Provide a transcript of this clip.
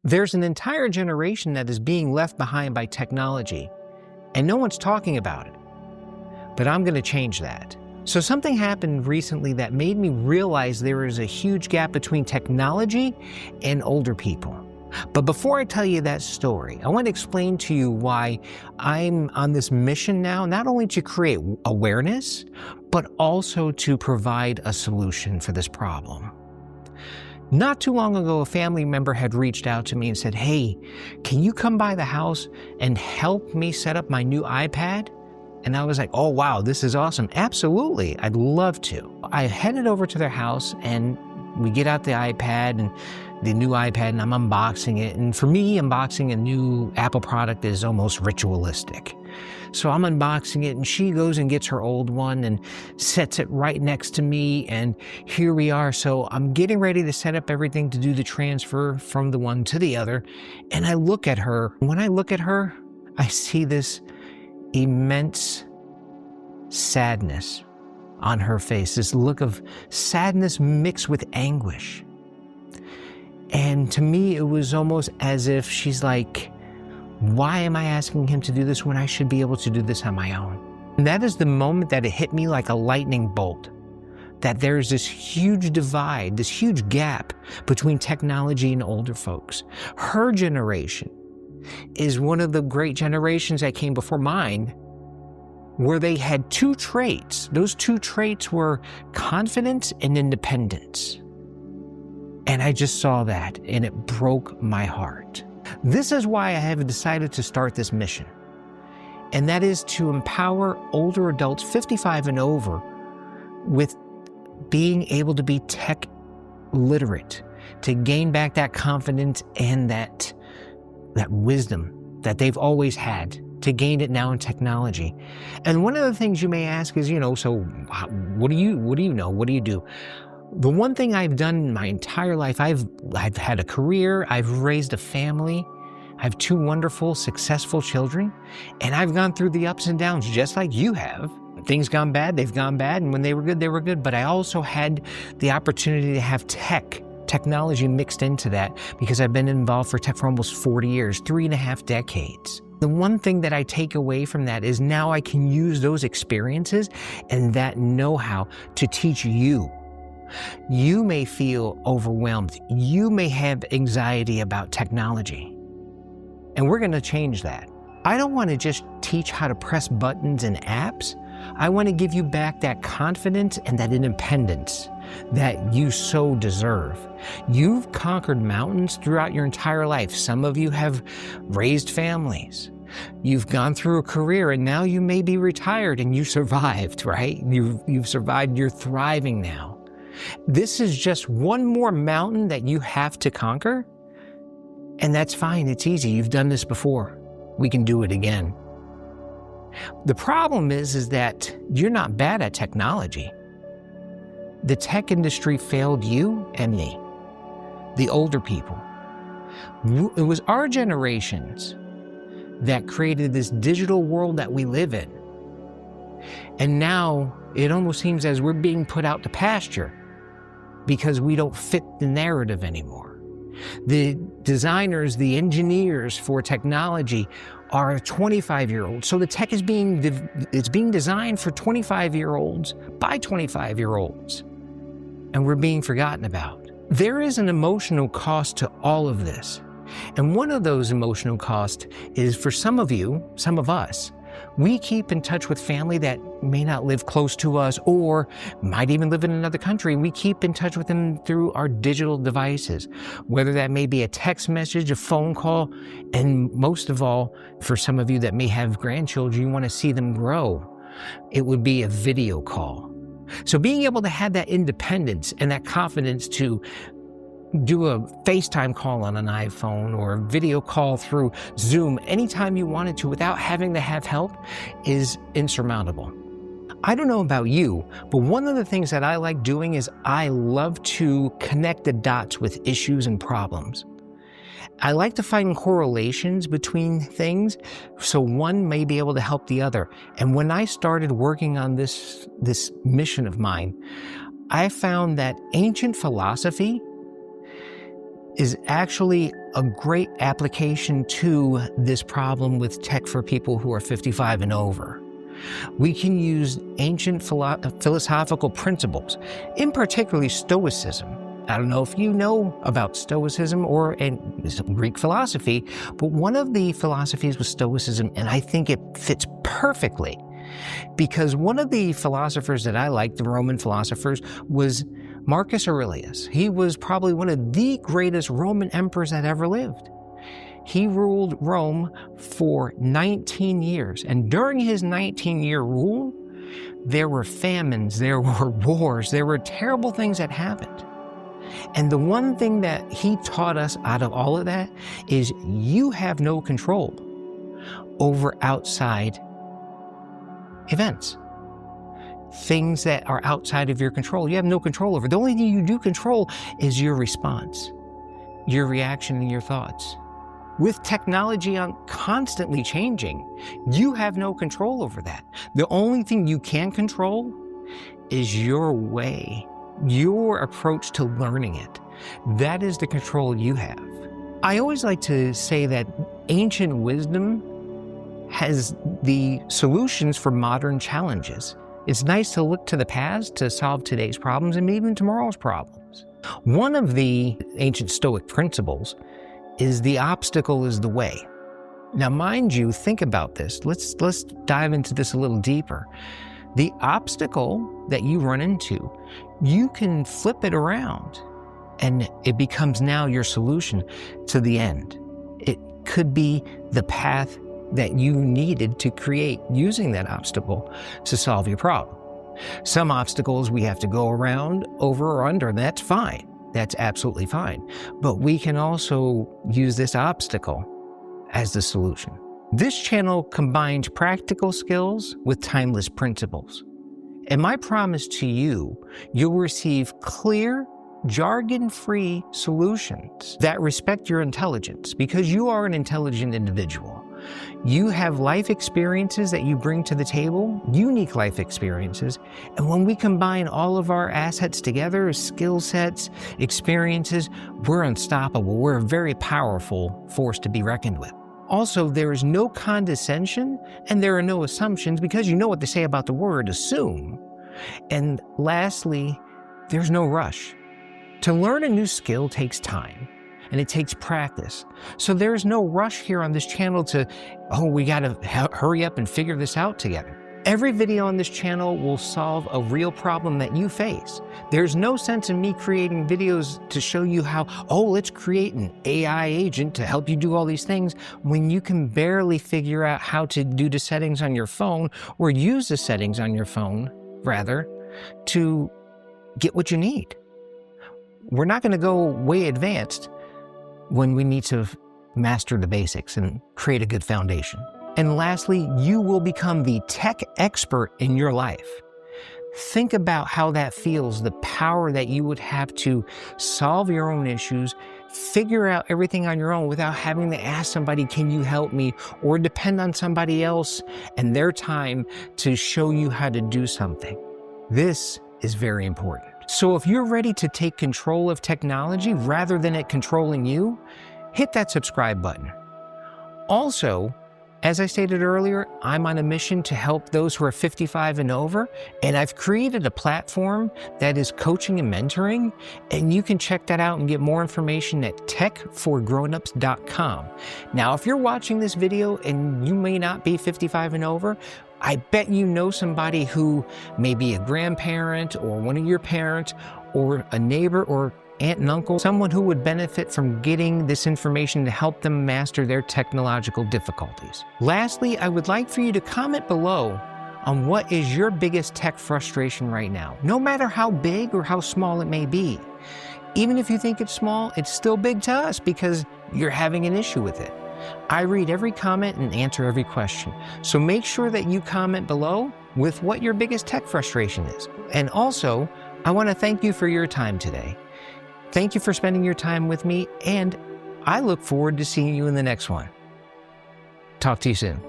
There's an entire generation that is being left behind by technology, and no one's talking about it. But I'm going to change that. So something happened recently that made me realize there is a huge gap between technology and older people. But before I tell you that story, I want to explain to you why I'm on this mission now, not only to create awareness, but also to provide a solution for this problem. Not too long ago, a family member had reached out to me and said, "Hey, can you come by the house and help me set up my new iPad?" And I was like, "Oh, wow, this is awesome. Absolutely, I'd love to." I headed over to their house and we get out the iPad and the new iPad and I'm unboxing it. And for me, unboxing a new Apple product is almost ritualistic. So I'm unboxing it and she goes and gets her old one and sets it right next to me. And here we are. So I'm getting ready to set up everything to do the transfer from the one to the other. And I look at her. When I look at her, I see this immense sadness on her face, this look of sadness mixed with anguish. And to me, it was almost as if she's like, why am I asking him to do this when I should be able to do this on my own? And that is the moment that it hit me like a lightning bolt, that there's this huge divide, this huge gap between technology and older folks. Her generation is one of the great generations that came before mine, where they had two traits. Those two traits were confidence and independence. And I just saw that, and it broke my heart. This is why I have decided to start this mission. And that is to empower older adults, 55 and over, with being able to be tech literate, to gain back that confidence and that wisdom that they've always had, to gain it now in technology. And one of the things you may ask is, so what do you know? What do you do? The one thing I've done in my entire life, I've had a career, I've raised a family, I have two wonderful, successful children, and I've gone through the ups and downs just like you have. When things gone bad, they've gone bad, and when they were good, they were good. But I also had the opportunity to have technology mixed into that, because I've been involved for tech for almost 40 years, 3.5 decades. The one thing that I take away from that is now I can use those experiences and that know-how to teach you. You may feel overwhelmed. You may have anxiety about technology. And we're going to change that. I don't want to just teach how to press buttons and apps. I want to give you back that confidence and that independence that you so deserve. You've conquered mountains throughout your entire life. Some of you have raised families. You've gone through a career and now you may be retired and you survived, right? You've survived, you're thriving now. This is just one more mountain that you have to conquer, and that's fine, it's easy. You've done this before. We can do it again. The problem is that you're not bad at technology. The tech industry failed you and me, the older people. It was our generations that created this digital world that we live in. And now it almost seems as we're being put out to pasture because we don't fit the narrative anymore. The designers, the engineers for technology are 25-year-olds. So the tech is being designed for 25-year-olds by 25-year-olds. And we're being forgotten about. There is an emotional cost to all of this. And one of those emotional costs is, for some of you, some of us, we keep in touch with family that may not live close to us or might even live in another country. We keep in touch with them through our digital devices, whether that may be a text message, a phone call, and most of all, for some of you that may have grandchildren, you want to see them grow. It would be a video call. So being able to have that independence and that confidence to do a FaceTime call on an iPhone or a video call through Zoom anytime you wanted to without having to have help is insurmountable. I don't know about you, but one of the things that I like doing is I love to connect the dots with issues and problems. I like to find correlations between things so one may be able to help the other. And when I started working on this mission of mine, I found that ancient philosophy is actually a great application to this problem with tech for people who are 55 and over. We can use ancient philosophical principles, in particular Stoicism. I don't know if you know about Stoicism or Greek philosophy, but one of the philosophies was Stoicism, and I think it fits perfectly. Because one of the philosophers that I like, the Roman philosophers, was Marcus Aurelius. He was probably one of the greatest Roman emperors that ever lived. He ruled Rome for 19 years, and during his 19-year rule, there were famines, there were wars, there were terrible things that happened. And the one thing that he taught us out of all of that is you have no control over outside events. Things that are outside of your control, you have no control over. The only thing you do control is your response, your reaction, and your thoughts. With technology constantly changing, you have no control over that. The only thing you can control is your way, your approach to learning it. That is the control you have. I always like to say that ancient wisdom has the solutions for modern challenges. It's nice to look to the past to solve today's problems and even tomorrow's problems. One of the ancient Stoic principles is the obstacle is the way. Now, mind you, think about this. Let's dive into this a little deeper. The obstacle that you run into, you can flip it around and it becomes now your solution to the end. It could be the path that you needed to create using that obstacle to solve your problem. Some obstacles we have to go around, over or under, and that's fine. That's absolutely fine. But we can also use this obstacle as the solution. This channel combines practical skills with timeless principles. And my promise to you, you'll receive clear, jargon-free solutions that respect your intelligence, because you are an intelligent individual. You have life experiences that you bring to the table, unique life experiences, and when we combine all of our assets together, skill sets, experiences, we're unstoppable. We're a very powerful force to be reckoned with. Also, there is no condescension and there are no assumptions, because you know what they say about the word assume. And lastly, there's no rush. To learn a new skill takes time. And it takes practice. So there's no rush here on this channel to, we gotta hurry up and figure this out together. Every video on this channel will solve a real problem that you face. There's no sense in me creating videos to show you how, let's create an AI agent to help you do all these things, when you can barely figure out how to do the settings on your phone, or use the settings on your phone, rather, to get what you need. We're not gonna go way advanced when we need to master the basics and create a good foundation. And lastly, you will become the tech expert in your life. Think about how that feels, the power that you would have to solve your own issues, figure out everything on your own without having to ask somebody, can you help me? Or depend on somebody else and their time to show you how to do something. This is very important. So if you're ready to take control of technology rather than it controlling you, hit that subscribe button. Also, as I stated earlier, I'm on a mission to help those who are 55 and over, and I've created a platform that is coaching and mentoring, and you can check that out and get more information at techforgrownups.com. Now, if you're watching this video and you may not be 55 and over, I bet you know somebody who may be a grandparent or one of your parents or a neighbor or aunt and uncle, someone who would benefit from getting this information to help them master their technological difficulties. Lastly, I would like for you to comment below on what is your biggest tech frustration right now, no matter how big or how small it may be. Even if you think it's small, it's still big to us because you're having an issue with it. I read every comment and answer every question. So make sure that you comment below with what your biggest tech frustration is. And also, I want to thank you for your time today. Thank you for spending your time with me, and I look forward to seeing you in the next one. Talk to you soon.